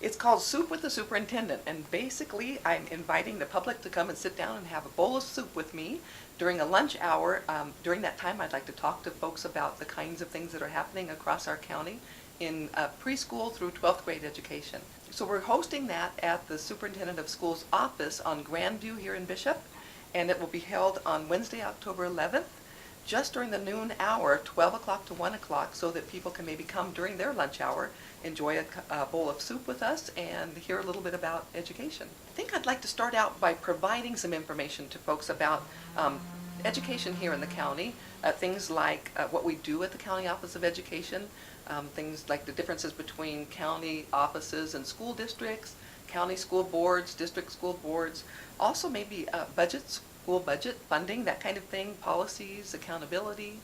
It's called Soup with the Superintendent, and basically I'm inviting the public to come and sit down and have a bowl of soup with me during a lunch hour. During that time, I'd like to talk to folks about the kinds of things that are happening across our county in preschool through 12th grade education. So we're hosting that at the Superintendent of Schools office on Grandview here in Bishop, and it will be held on Wednesday, October 11th, just during the noon hour, 12 o'clock to 1 o'clock, so that people can maybe come during their lunch hour, enjoy a bowl of soup with us, and hear a little bit about education. I think I'd like to start out by providing some information to folks about education here in the county, things like what we do at the County Office of Education, things like the differences between county offices and school districts, county school boards, district school boards, also maybe budgets, school budget, funding, that kind of thing, policies, accountability,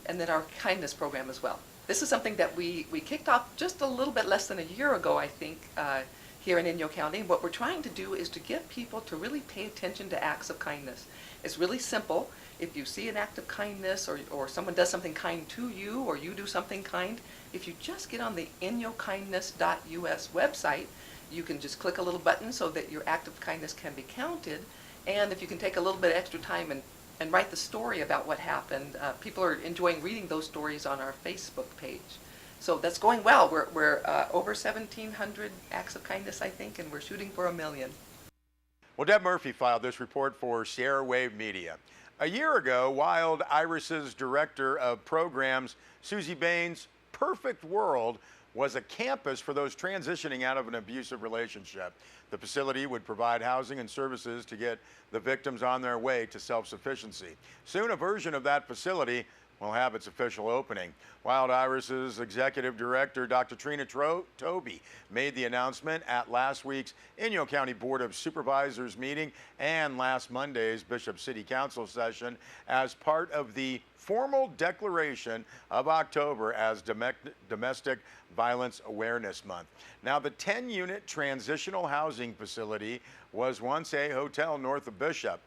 and then our kindness program as well. This is something that we kicked off just a little bit less than a year ago, I think, here in Inyo County. What we're trying to do is to get people to really pay attention to acts of kindness. It's really simple. If you see an act of kindness or someone does something kind to you or you do something kind, if you just get on the inyokindness.us website, you can just click a little button so that your act of kindness can be counted. And if you can take a little bit extra time and write the story about what happened, people are enjoying reading those stories on our Facebook page. So that's going well. We're over 1,700 acts of kindness, I think, and we're shooting for 1 million. Well, Deb Murphy filed this report for Sierra Wave Media. A year ago, Wild Iris's director of programs, Susie Bain's Perfect World, was a campus for those transitioning out of an abusive relationship. The facility would provide housing and services to get the victims on their way to self-sufficiency. Soon, a version of that facility will have its official opening. Wild Iris's executive director, Dr. Trina Toby, made the announcement at last week's Inyo County Board of Supervisors meeting and last Monday's Bishop City Council session as part of the formal declaration of October as Domestic Violence Awareness Month. Now, the 10-unit transitional housing facility was once a hotel north of Bishop.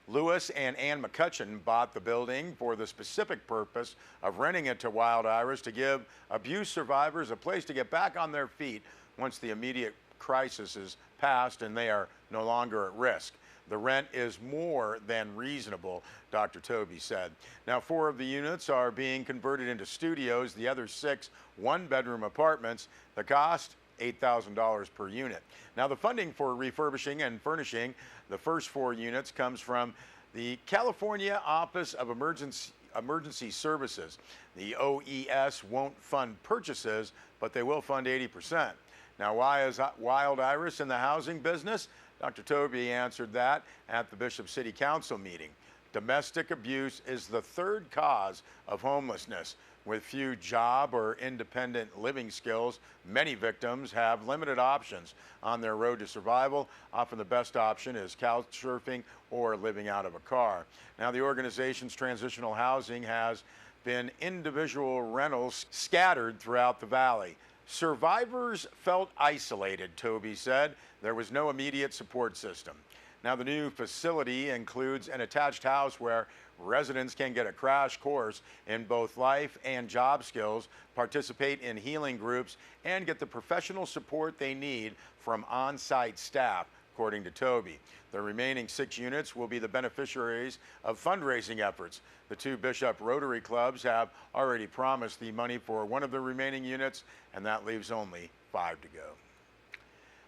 Lewis and Ann McCutcheon bought the building for the specific purpose of renting it to Wild Iris to give abuse survivors a place to get back on their feet once the immediate crisis is past and they are no longer at risk. The rent is more than reasonable, Dr. Toby said. Now, 4 of the units are being converted into studios, the other 6 one-bedroom apartments. The cost, $8,000 per unit. Now, the funding for refurbishing and furnishing the first 4 units comes from the California Office of Emergency Services. The OES won't fund purchases, but they will fund 80%. Now, why is Wild Iris in the housing business? Dr. Toby answered that at the Bishop City Council meeting. Domestic abuse is the 3rd cause of homelessness. With few job or independent living skills, many victims have limited options on their road to survival. Often the best option is couch surfing or living out of a car. Now, the organization's transitional housing has been individual rentals scattered throughout the valley. Survivors felt isolated, Toby said. There was no immediate support system. Now, the new facility includes an attached house where residents can get a crash course in both life and job skills, participate in healing groups, and get the professional support they need from on-site staff, according to Toby. The remaining 6 units will be the beneficiaries of fundraising efforts. The 2 Bishop Rotary Clubs have already promised the money for one of the remaining units, and that leaves only 5 to go.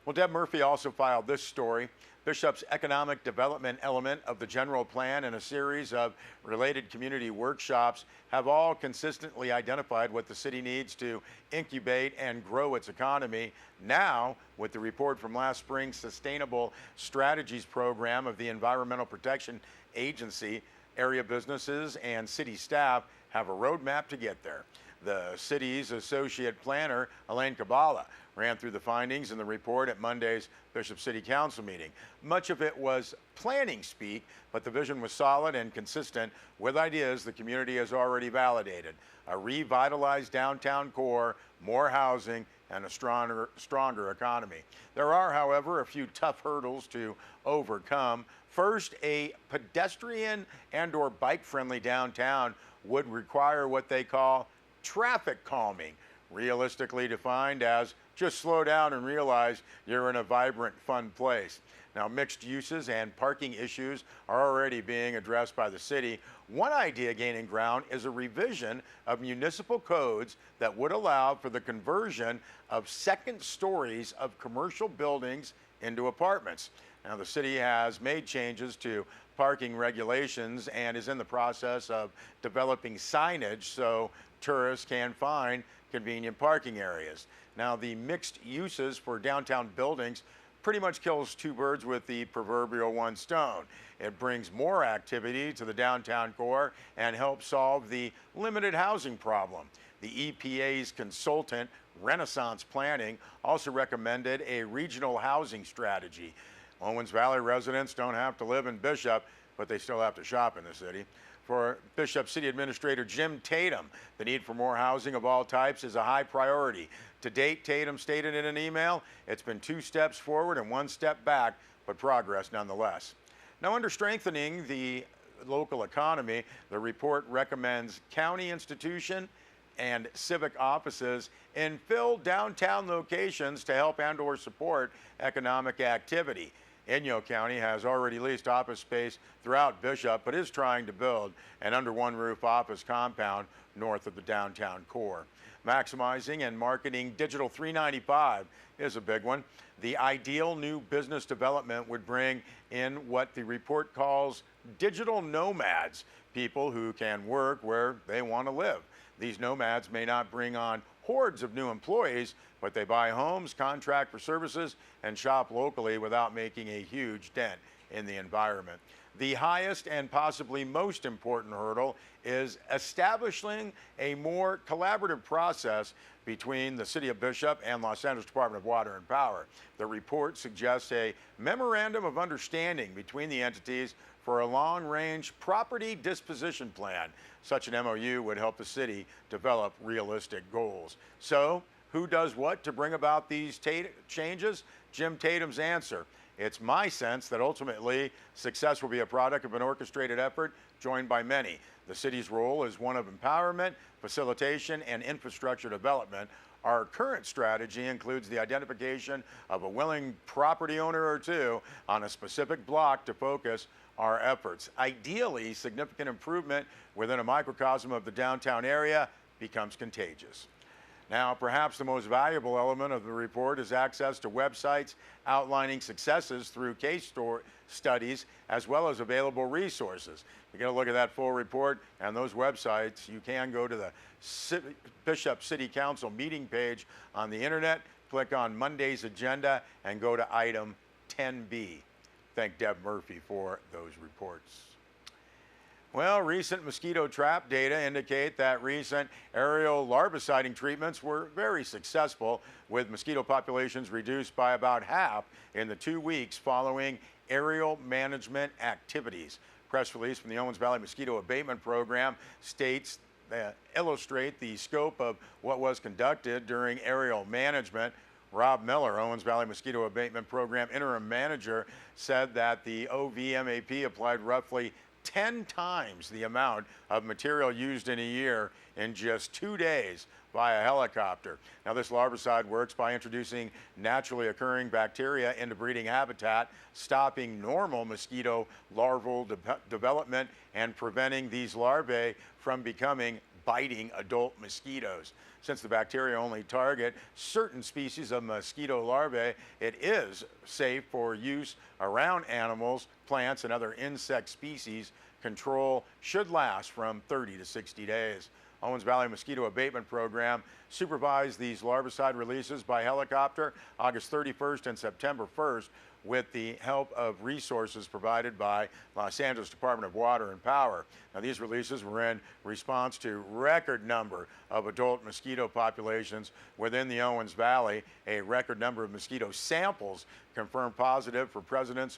Well, Deb Murphy also filed this story. Bishop's economic development element of the general plan and a series of related community workshops have all consistently identified what the city needs to incubate and grow its economy. Now, with the report from last spring's Sustainable Strategies program of the Environmental Protection Agency, area businesses and city staff have a roadmap to get there. The city's associate planner, Elaine Kabbalah, ran through the findings in the report at Monday's Bishop City Council meeting. Much of it was planning speak, but the vision was solid and consistent with ideas the community has already validated. A revitalized downtown core, more housing, and a stronger economy. There are, however, a few tough hurdles to overcome. First, a pedestrian and/or bike-friendly downtown would require what they call traffic calming. realistically defined as just slow down and realize you're in a vibrant, fun place. Now, mixed uses and parking issues are already being addressed by the city. One idea gaining ground is a revision of municipal codes that would allow for the conversion of second stories of commercial buildings into apartments. Now, the city has made changes to parking regulations and is in the process of developing signage so tourists can find convenient parking areas. Now, the mixed uses for downtown buildings pretty much kills two birds with the proverbial one stone. It brings more activity to the downtown core and helps solve the limited housing problem. The EPA's consultant, Renaissance Planning, also recommended a regional housing strategy. Owens Valley residents don't have to live in Bishop, but they still have to shop in the city. For Bishop City Administrator Jim Tatum, the need for more housing of all types is a high priority. To date, Tatum stated in an email, it's been 2 steps forward and 1 step back, but progress nonetheless. Now, under strengthening the local economy, the report recommends county institution and civic offices infill downtown locations to help and/or support economic activity. Inyo County has already leased office space throughout Bishop, but is trying to build an under one roof office compound north of the downtown core. Maximizing and marketing Digital 395 is a big one. The ideal new business development would bring in what the report calls digital nomads, people who can work where they want to live. These nomads may not bring on hordes of new employees, but they buy homes, contract for services, and shop locally without making a huge dent in the environment. The highest and possibly most important hurdle is establishing a more collaborative process between the City of Bishop and Los Angeles Department of Water and Power. The report suggests a memorandum of understanding between the entities for a long-range property disposition plan. Such an MOU would help the city develop realistic goals. So, who does what to bring about these changes? Jim Tatum's answer: it's my sense that ultimately success will be a product of an orchestrated effort joined by many. The city's role is one of empowerment, facilitation, and infrastructure development. Our current strategy includes the identification of a willing property owner or two on a specific block to focus our efforts. Ideally, significant improvement within a microcosm of the downtown area becomes contagious. Now, perhaps the most valuable element of the report is access to websites outlining successes through case studies, as well as available resources. To get a look at that full report and those websites, you can go to the Bishop City Council meeting page on the internet, click on Monday's agenda, and go to item 10B. Thank Deb Murphy for those reports. Well, recent mosquito trap data indicate that recent aerial larviciding treatments were very successful, with mosquito populations reduced by about half in the 2 weeks following aerial management activities. Press release from the Owens Valley Mosquito Abatement Program states that illustrate the scope of what was conducted during aerial management. Rob Miller, Owens Valley Mosquito Abatement Program interim manager, said that the OVMAP applied roughly 10 times the amount of material used in a year in just 2 days via helicopter. Now, this larvicide works by introducing naturally occurring bacteria into breeding habitat, stopping normal mosquito larval development, and preventing these larvae from becoming biting adult mosquitoes. Since the bacteria only target certain species of mosquito larvae, it is safe for use around animals, plants, and other insect species. Control should last from 30 to 60 days. Owens Valley Mosquito Abatement Program supervised these larvicide releases by helicopter August 31st and September 1st with the help of resources provided by Los Angeles Department of Water and Power. Now, these releases were in response to record number of adult mosquito populations within the Owens Valley. A record number of mosquito samples confirmed positive for presence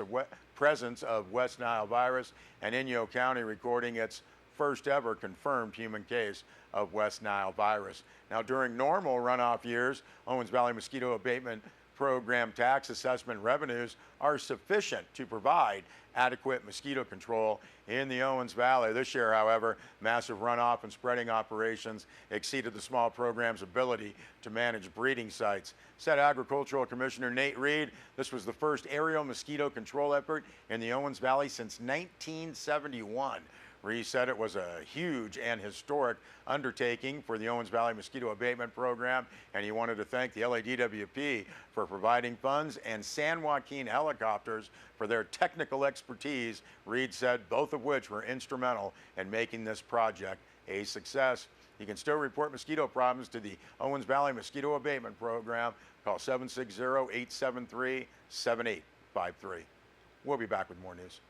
of West Nile virus, and Inyo County recording its first ever confirmed human case of West Nile virus. Now, during normal runoff years, Owens Valley Mosquito Abatement program tax assessment revenues are sufficient to provide adequate mosquito control in the Owens Valley. This year, however, massive runoff and spreading operations exceeded the small program's ability to manage breeding sites. Said Agricultural Commissioner Nate Reed, this was the first aerial mosquito control effort in the Owens Valley since 1971. Reed said it was a huge and historic undertaking for the Owens Valley Mosquito Abatement Program, and he wanted to thank the LADWP for providing funds and San Joaquin helicopters for their technical expertise. Reed said both of which were instrumental in making this project a success. You can still report mosquito problems to the Owens Valley Mosquito Abatement Program. Call 760-873-7853. We'll be back with more news.